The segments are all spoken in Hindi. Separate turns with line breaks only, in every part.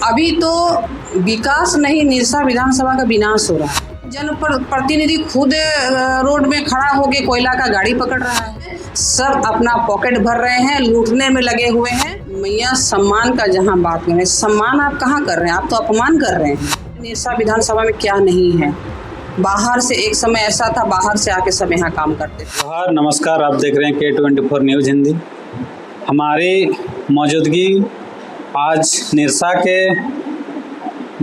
अभी तो विकास नहीं, निरसा विधानसभा का विनाश हो रहा है। जनप्रतिनिधि खुद रोड में खड़ा होके कोयला का गाड़ी पकड़ रहा है। सब अपना पॉकेट भर रहे हैं, लूटने में लगे हुए हैं। मैया सम्मान का जहां बात करें, सम्मान आप कहां कर रहे हैं? आप तो अपमान कर रहे हैं। निरसा विधानसभा में क्या नहीं है। बाहर से एक समय ऐसा था, बाहर से आके सब यहाँ काम करते थे।
नमस्कार, आप देख रहे हैं K24 न्यूज़ हिंदी। हमारी मौजूदगी आज निरसा के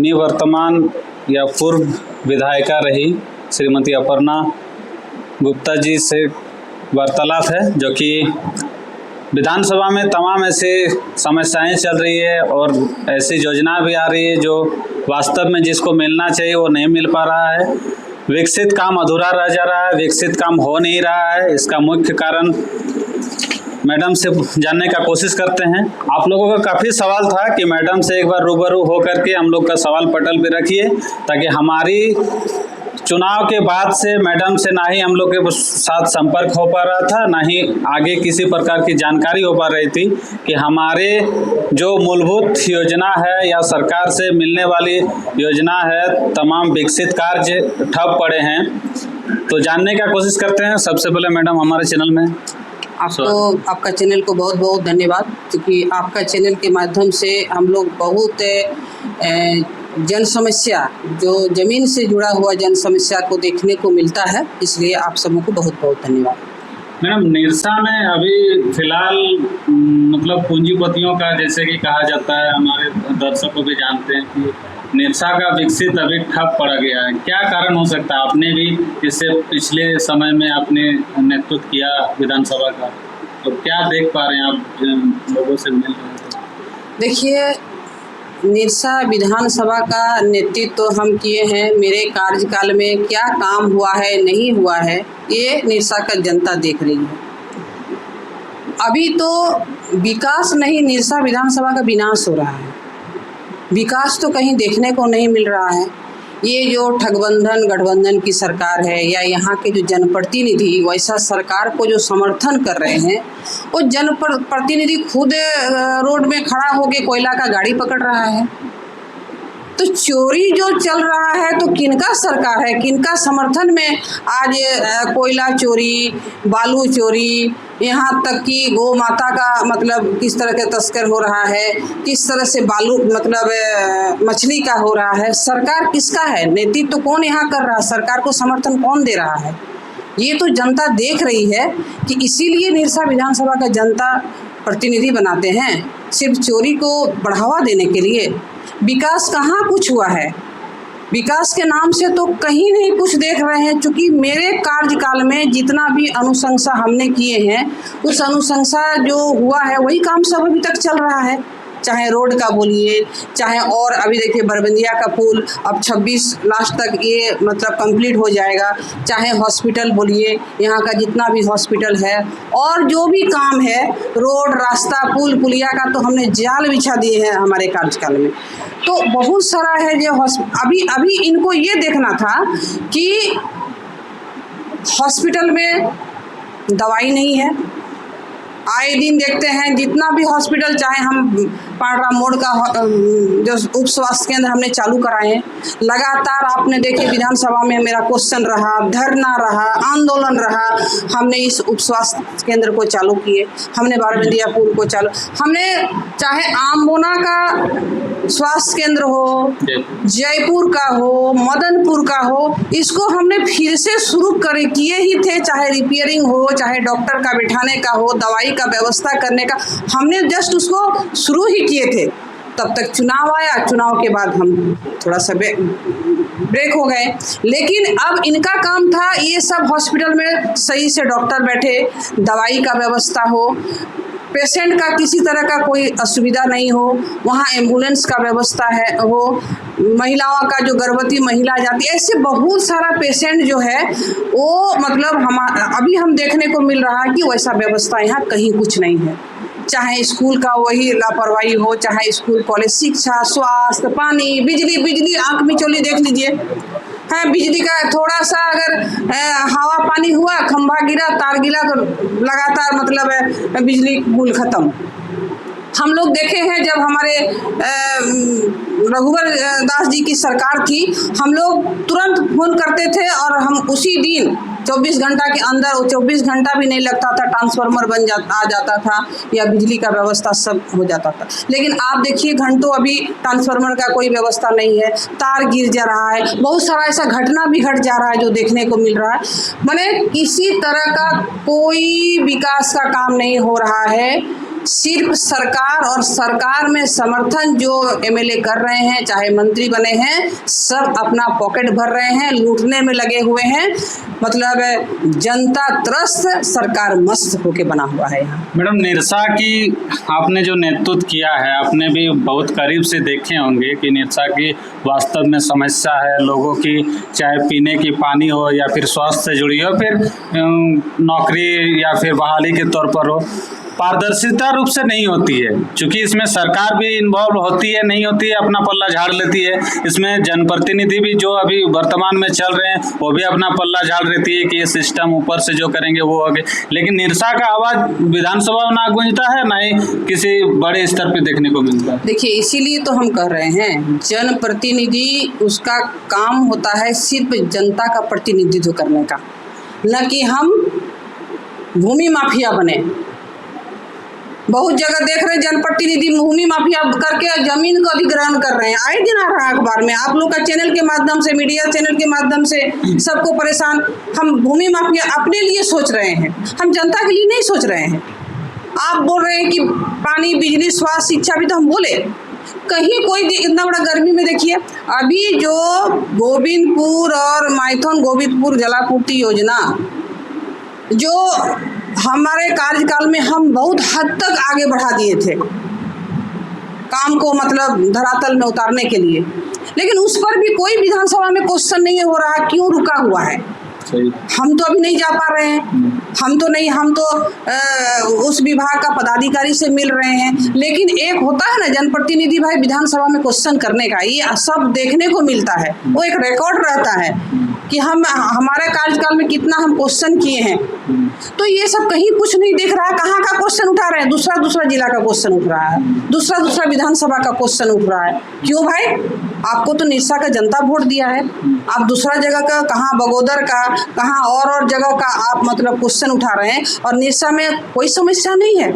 निवर्तमान या पूर्व विधायिका रही श्रीमती अपर्णा गुप्ता जी से वार्तालाप है, जो कि विधानसभा में तमाम ऐसी समस्याएं चल रही है और ऐसी योजना भी आ रही है जो वास्तव में जिसको मिलना चाहिए वो नहीं मिल पा रहा है। विकसित काम अधूरा रह जा रहा है, विकसित काम हो नहीं रहा है। इसका मुख्य कारण मैडम से जानने का कोशिश करते हैं। आप लोगों का काफ़ी सवाल था कि मैडम से एक बार रूबरू हो करके हम लोग का सवाल पटल पे रखिए, ताकि हमारी चुनाव के बाद से मैडम से ना ही हम लोग के साथ संपर्क हो पा रहा था, ना ही आगे किसी प्रकार की जानकारी हो पा रही थी कि हमारे जो मूलभूत योजना है या सरकार से मिलने वाली योजना है, तमाम विकसित कार्य ठप पड़े हैं। तो जानने का कोशिश करते हैं। सबसे पहले मैडम हमारे चैनल में
आपका चैनल को बहुत बहुत धन्यवाद, क्योंकि आपका चैनल के माध्यम से हम लोग बहुत जन समस्या, जो ज़मीन से जुड़ा हुआ जन समस्या को देखने को मिलता है, इसलिए आप सबों को बहुत बहुत धन्यवाद।
मैडम, निरसा में अभी फिलहाल मतलब पूंजीपतियों का, जैसे कि कहा जाता है, हमारे दर्शक भी जानते हैं कि निरसा का विकसित अभी ठप पड़ गया है। क्या कारण हो सकता है? आपने भी इससे पिछले समय में आपने नेतृत्व किया विधानसभा का, तो क्या देख पा रहे हैं आप लोगों से मिल रहे हैं?
देखिए, निरसा विधानसभा का नेतृत्व तो हम किए हैं। मेरे कार्यकाल में क्या काम हुआ है, नहीं हुआ है, ये निरसा का जनता देख रही है। अभी तो विकास नहीं, निरसा विधानसभा का विनाश हो रहा है। विकास तो कहीं देखने को नहीं मिल रहा है। ये जो ठगबंधन गठबंधन की सरकार है, या यहाँ के जो जनप्रतिनिधि वैसा सरकार को जो समर्थन कर रहे हैं, वो जनप्रतिनिधि खुद रोड में खड़ा होके कोयला का गाड़ी पकड़ रहा है। तो चोरी जो चल रहा है, तो किनका सरकार है, किनका समर्थन में आज कोयला चोरी, बालू चोरी, यहाँ तक कि गौ माता का मतलब किस तरह के तस्कर हो रहा है, किस तरह से बालू मतलब मछली का हो रहा है। सरकार किसका है? नेतृत्व तो कौन यहाँ कर रहा है? सरकार को समर्थन कौन दे रहा है? ये तो जनता देख रही है कि इसीलिए निरसा विधानसभा का जनता प्रतिनिधि बनाते हैं, सिर्फ चोरी को बढ़ावा देने के लिए। विकास कहाँ कुछ हुआ है? विकास के नाम से तो कहीं नहीं कुछ देख रहे हैं। चूँकि मेरे कार्यकाल में जितना भी अनुशंसा हमने किए हैं, उस अनुशंसा जो हुआ है वही काम सब अभी तक चल रहा है। चाहे रोड का बोलिए, चाहे और अभी देखिए बरबंदिया का पुल अब 26 लास्ट तक ये मतलब कंप्लीट हो जाएगा। चाहे हॉस्पिटल बोलिए, यहाँ का जितना भी हॉस्पिटल है और जो भी काम है, रोड, रास्ता, पुल, पुलिया का तो हमने जाल बिछा दिए हैं हमारे कार्यकाल में। तो बहुत सारा है जो अभी इनको ये देखना था कि हॉस्पिटल में दवाई नहीं है। आए दिन देखते हैं जितना भी हॉस्पिटल, चाहे हम पांडरा मोड़ का जो उप स्वास्थ्य केंद्र हमने चालू कराए हैं, लगातार आपने देखे विधानसभा में मेरा क्वेश्चन रहा, धरना रहा, आंदोलन रहा। हमने इस उप स्वास्थ्य केंद्र को चालू किए, हमने बारबंदिया पुल को चालू, हमने चाहे आमबोना का स्वास्थ्य केंद्र हो, जयपुर का हो, मदनपुर का हो, इसको हमने फिर से शुरू किए ही थे। चाहे रिपेयरिंग हो, चाहे डॉक्टर का बिठाने का हो, दवाई का व्यवस्था करने का, हमने जस्ट उसको शुरू ही किए थे। तब तक चुनाव आया, चुनाव के बाद हम थोड़ा सा ब्रेक हो गए। लेकिन अब इनका काम था ये सब हॉस्पिटल में सही से डॉक्टर बैठे, दवाई का व्यवस्था हो, पेशेंट का किसी तरह का कोई असुविधा नहीं हो, वहाँ एम्बुलेंस का व्यवस्था है हो, महिलाओं का जो गर्भवती महिला जाती है, ऐसे बहुत सारा पेशेंट जो है वो मतलब अभी हम देखने को मिल रहा है कि वैसा व्यवस्था यहाँ कहीं कुछ नहीं है। चाहे स्कूल का वही लापरवाही हो, चाहे स्कूल कॉलेज, शिक्षा, स्वास्थ्य, पानी, बिजली आंख मिचौली देख लीजिए है। बिजली का थोड़ा सा अगर हवा पानी हुआ, खंभा गिरा, तार गिरा, तो लगातार मतलब बिजली गुल खत्म। हम लोग देखे हैं जब हमारे रघुवर दास जी की सरकार थी, हम लोग तुरंत फोन करते थे और हम उसी दिन 24 घंटा के अंदर, 24 घंटा भी नहीं लगता था, ट्रांसफार्मर आ जाता था या बिजली का व्यवस्था सब हो जाता था। लेकिन आप देखिए घंटों अभी ट्रांसफार्मर का कोई व्यवस्था नहीं है, तार गिर जा रहा है, बहुत सारा ऐसा घटना भी घट जा रहा है जो देखने को मिल रहा है। माने किसी तरह का कोई विकास का काम नहीं हो रहा है। सिर्फ सरकार और सरकार में समर्थन जो एमएलए कर रहे हैं, चाहे मंत्री बने हैं, सब अपना पॉकेट भर रहे हैं, लूटने में लगे हुए हैं। मतलब जनता त्रस्त, सरकार मस्त होके बना हुआ है यहाँ।
मैडम, निरसा की आपने जो नेतृत्व किया है, आपने भी बहुत करीब से देखे होंगे कि निरसा की वास्तव में समस्या है लोगों की, चाहे पीने की पानी हो या फिर स्वास्थ्य से जुड़ी हो, फिर नौकरी या फिर बहाली के तौर पर हो, पारदर्शिता रूप से नहीं होती है। क्योंकि इसमें सरकार भी इन्वॉल्व होती है, नहीं होती है, अपना पल्ला झाड़ लेती है। इसमें जनप्रतिनिधि भी जो अभी वर्तमान में चल रहे हैं वो भी अपना पल्ला झाड़ लेती है कि ये सिस्टम ऊपर से जो करेंगे वो होगे। लेकिन निरसा का आवाज विधानसभा में ना गूंजता है, ना ही किसी बड़े स्तर पर देखने को मिलता है।
देखिए, इसीलिए तो हम कह रहे हैं जनप्रतिनिधि, उसका काम होता है सिर्फ जनता का प्रतिनिधित्व करने का, न कि हम भूमि माफिया बने। बहुत जगह देख रहे हैं जनप्रतिनिधि भूमि माफिया करके जमीन को अधिग्रहण कर रहे हैं। आए दिन आ रहा है अखबार में, आप लोग का चैनल के माध्यम से, मीडिया चैनल के माध्यम से सबको परेशान। हम भूमि माफिया अपने लिए सोच रहे हैं, हम जनता के लिए नहीं सोच रहे हैं। आप बोल रहे हैं कि पानी, बिजली, स्वास्थ्य, शिक्षा भी तो हम बोले। कहीं कोई इतना बड़ा गर्मी में देखिए, अभी जो गोविंदपुर और माइथन गोविंदपुर जलापूर्ति योजना जो हमारे कार्यकाल में हम बहुत हद तक आगे बढ़ा दिए थे काम को, मतलब धरातल में उतारने के लिए, लेकिन उस पर भी कोई विधानसभा में क्वेश्चन नहीं हो रहा, क्यों रुका हुआ है? हम तो अभी नहीं जा पा रहे हैं, हम तो उस विभाग का पदाधिकारी से मिल रहे हैं। लेकिन एक होता है ना जनप्रतिनिधि भाई विधानसभा में क्वेश्चन करने का, ये सब देखने को मिलता है, वो एक रिकॉर्ड रहता है कि हम हमारे कार्यकाल में कितना हम क्वेश्चन किए हैं। तो ये सब कहीं कुछ नहीं दिख रहा है। कहाँ का क्वेश्चन उठा रहे हैं? दूसरा जिला का क्वेश्चन उठ रहा है, दूसरा विधानसभा का क्वेश्चन उठ रहा है। क्यों भाई? आपको तो निरसा का जनता वोट दिया है, आप दूसरा जगह का, कहाँ बगोदर का, कहाँ और जगह का आप मतलब क्वेश्चन उठा रहे हैं, और निरसा में कोई समस्या नहीं है।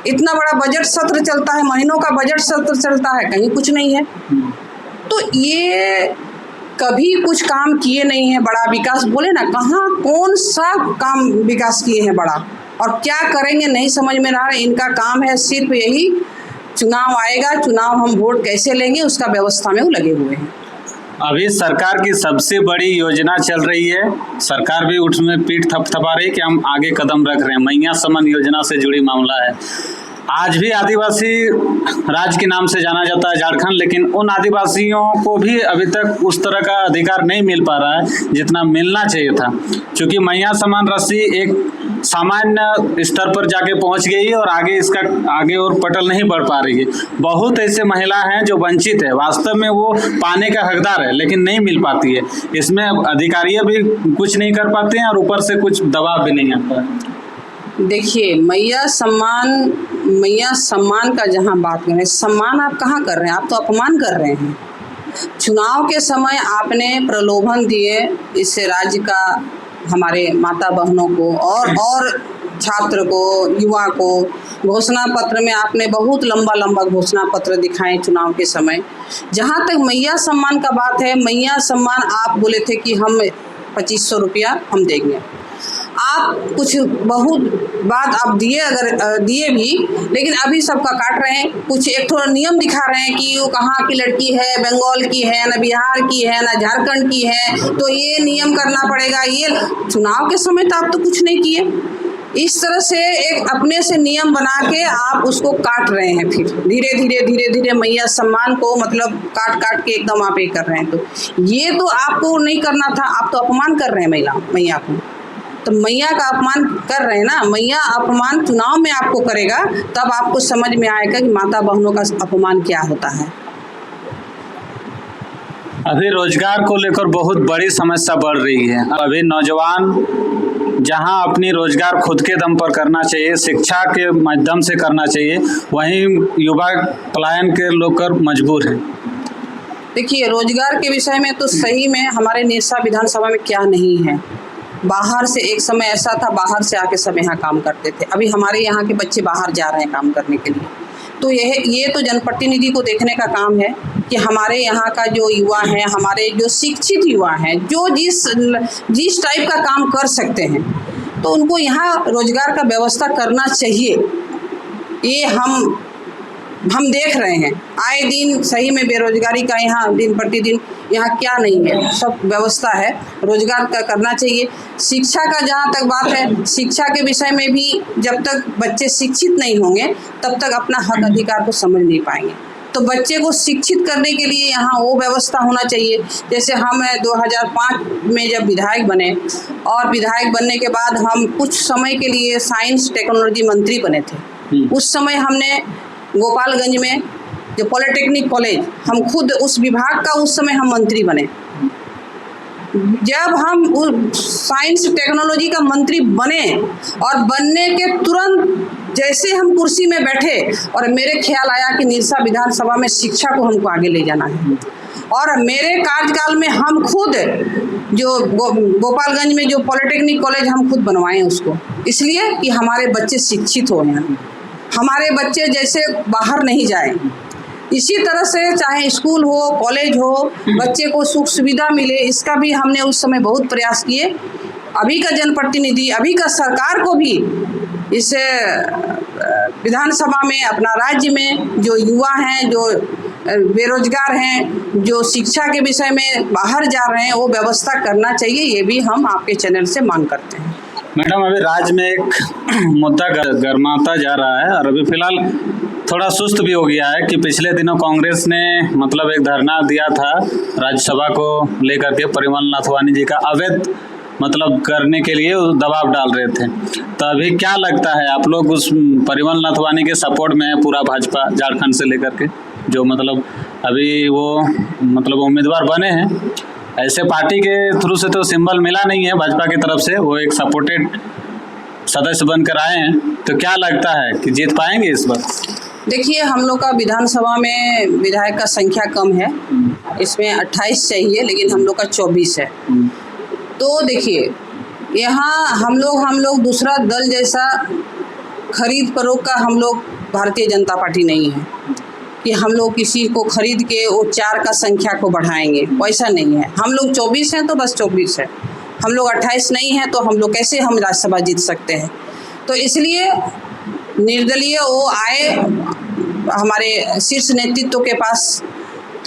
इतना बड़ा बजट सत्र चलता है, महीनों का बजट सत्र चलता है, कहीं कुछ नहीं है। तो ये कभी कुछ काम किए नहीं है, बड़ा विकास बोले ना, कहाँ कौन सा काम विकास किए हैं बड़ा, और क्या करेंगे नहीं समझ में आ रहा है। इनका काम है सिर्फ यही, चुनाव आएगा, चुनाव हम वोट कैसे लेंगे उसका व्यवस्था में वो लगे हुए हैं।
अभी सरकार की सबसे बड़ी योजना चल रही है, सरकार भी उसमें पीठ थपथपा रही है कि हम आगे कदम रख रहे हैं। मैया समन योजना से जुड़ी मामला है। आज भी आदिवासी राज्य के नाम से जाना जाता है झारखंड, लेकिन उन आदिवासियों को भी अभी तक उस तरह का अधिकार नहीं मिल पा रहा है जितना मिलना चाहिए था। क्योंकि मैया समान राशि एक सामान्य स्तर पर जाके पहुंच गई है और आगे और पटल नहीं बढ़ पा रही है। बहुत ऐसे महिला हैं जो वंचित है, वास्तव में वो पाने का हकदार है लेकिन नहीं मिल पाती है। इसमें अधिकारी भी कुछ नहीं कर पाते हैं और ऊपर से कुछ दबाव भी नहीं आता है।
देखिए, मैया सम्मान का जहाँ बात करें, सम्मान आप कहाँ कर रहे हैं? आप तो अपमान कर रहे हैं। चुनाव के समय आपने प्रलोभन दिए इससे राज्य का, हमारे माता बहनों को और छात्र को, युवा को। घोषणा पत्र में आपने बहुत लंबा घोषणा पत्र दिखाए चुनाव के समय। जहाँ तक मैया सम्मान का बात है, मैया सम्मान आप बोले थे कि हम 2500 रुपया हम देंगे। आप कुछ बहुत बात आप दिए, अगर दिए भी, लेकिन अभी सबका काट रहे हैं। कुछ एक थोड़ा नियम दिखा रहे हैं कि वो कहाँ की लड़की है, बंगाल की है, ना बिहार की है, ना झारखंड की है, तो ये नियम करना पड़ेगा। ये चुनाव के समय तो आप तो कुछ नहीं किए। इस तरह से एक अपने से नियम बना के आप उसको काट रहे हैं, फिर धीरे धीरे मैया सम्मान को मतलब काट के एकदम आप ये कर रहे हैं। तो ये तो आपको नहीं करना था, आप तो अपमान कर रहे हैं मैया को। तो मैया का अपमान कर रहे हैं ना। मैया अपमान चुनाव में आपको करेगा, तब आपको समझ में आएगा कि माता बहनों का अपमान क्या होता है।
अभी रोजगार को लेकर बहुत बड़ी समस्या बढ़ रही है। अभी नौजवान जहां अपनी रोजगार खुद के दम पर करना चाहिए, शिक्षा के माध्यम से करना चाहिए, वहीं युवा पलायन के लोग कर मजबूर हैं।
देखिए, रोजगार के विषय में तो सही में हमारे निरसा विधानसभा में क्या नहीं है। बाहर से एक समय ऐसा था, बाहर से आके सब यहाँ काम करते थे। अभी हमारे यहाँ के बच्चे बाहर जा रहे हैं काम करने के लिए। तो ये तो जनप्रतिनिधि को देखने का काम है कि हमारे यहाँ का जो युवा है, हमारे जो शिक्षित युवा हैं, जो जिस टाइप का काम कर सकते हैं, तो उनको यहाँ रोजगार का व्यवस्था करना चाहिए। ये हम देख रहे हैं आए दिन, सही में बेरोजगारी का यहाँ दिन प्रतिदिन यहाँ क्या नहीं है, सब व्यवस्था है, रोजगार का करना चाहिए। शिक्षा का जहाँ तक बात है, शिक्षा के विषय में भी जब तक बच्चे शिक्षित नहीं होंगे तब तक अपना हक अधिकार को समझ नहीं पाएंगे। तो बच्चे को शिक्षित करने के लिए यहाँ वो व्यवस्था होना चाहिए। जैसे हम 2005 में जब विधायक बने, और विधायक बनने के बाद हम कुछ समय के लिए साइंस टेक्नोलॉजी मंत्री बने थे। उस समय हमने गोपालगंज में जो पॉलिटेक्निक कॉलेज, हम खुद उस विभाग का उस समय हम मंत्री बने। जब हम साइंस टेक्नोलॉजी का मंत्री बने और बनने के तुरंत जैसे हम कुर्सी में बैठे, और मेरे ख्याल आया कि निरसा विधानसभा में शिक्षा को हमको आगे ले जाना है। और मेरे कार्यकाल में हम खुद जो गोपालगंज में जो पॉलिटेक्निक कॉलेज हम खुद बनवाए उसको, इसलिए कि हमारे बच्चे शिक्षित हो, यहाँ हमारे बच्चे जैसे बाहर नहीं जाए। इसी तरह से चाहे स्कूल हो, कॉलेज हो, बच्चे को सुख सुविधा मिले, इसका भी हमने उस समय बहुत प्रयास किए। अभी का जनप्रतिनिधि, अभी का सरकार को भी इस विधानसभा में, अपना राज्य में जो युवा हैं, जो बेरोजगार हैं, जो शिक्षा के विषय में बाहर जा रहे हैं, वो व्यवस्था करना चाहिए। ये भी हम आपके चैनल से मांग करते हैं।
मैडम, अभी राज्य में एक मुद्दा गरमाता जा रहा है और अभी फिलहाल थोड़ा सुस्त भी हो गया है कि पिछले दिनों कांग्रेस ने मतलब एक धरना दिया था राज्यसभा को लेकर के, परिमल नाथवानी जी का अवैध मतलब करने के लिए दबाव डाल रहे थे। तो अभी क्या लगता है, आप लोग उस परिमल नाथवानी के सपोर्ट में है पूरा भाजपा झारखंड से लेकर के, जो मतलब अभी वो मतलब उम्मीदवार बने हैं, ऐसे पार्टी के थ्रू से तो सिंबल मिला नहीं है भाजपा की तरफ से, वो एक सपोर्टेड सदस्य बनकर आए हैं, तो क्या लगता है कि जीत पाएंगे इस बार?
देखिए, हम लोग का विधानसभा में विधायक का संख्या कम है, इसमें 28 चाहिए, लेकिन हम लोग का 24 है। तो देखिए, यहाँ हम लोग दूसरा दल जैसा खरीद फरोख्त का हम लोग भारतीय जनता पार्टी नहीं है कि हम लोग किसी को खरीद के वो 4 का संख्या को बढ़ाएंगे, वैसा नहीं है। हम लोग 24 हैं तो बस 24 है, हम लोग 28 नहीं हैं, तो हम लोग कैसे हम राज्यसभा जीत सकते हैं? तो इसलिए निर्दलीय वो आए, हमारे शीर्ष नेतृत्व के पास,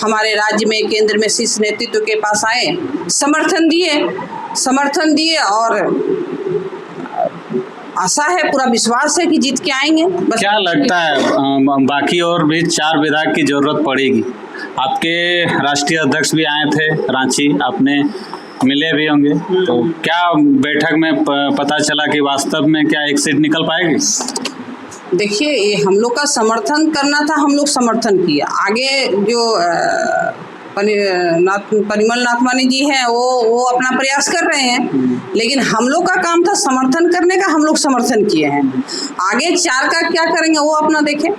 हमारे राज्य में, केंद्र में शीर्ष नेतृत्व के पास आए, समर्थन दिए और आशा है, पूरा विश्वास है कि जीत के आएंगे। बस
क्या लगता है बाकी और भी 4 विधायक की जरूरत पड़ेगी? आपके राष्ट्रीय अध्यक्ष भी आए थे रांची, आपने मिले भी होंगे, तो क्या बैठक में पता चला कि वास्तव में क्या एक सीट निकल पाएगी?
देखिए, ये हम लोग का समर्थन करना था, हम लोग समर्थन किया। आगे जो परिमल नाथवानी जी हैं, वो अपना प्रयास कर रहे हैं, लेकिन हम लोग का काम था समर्थन करने का, हम लोग समर्थन किए हैं। आगे 4 का क्या करेंगे वो अपना देखें।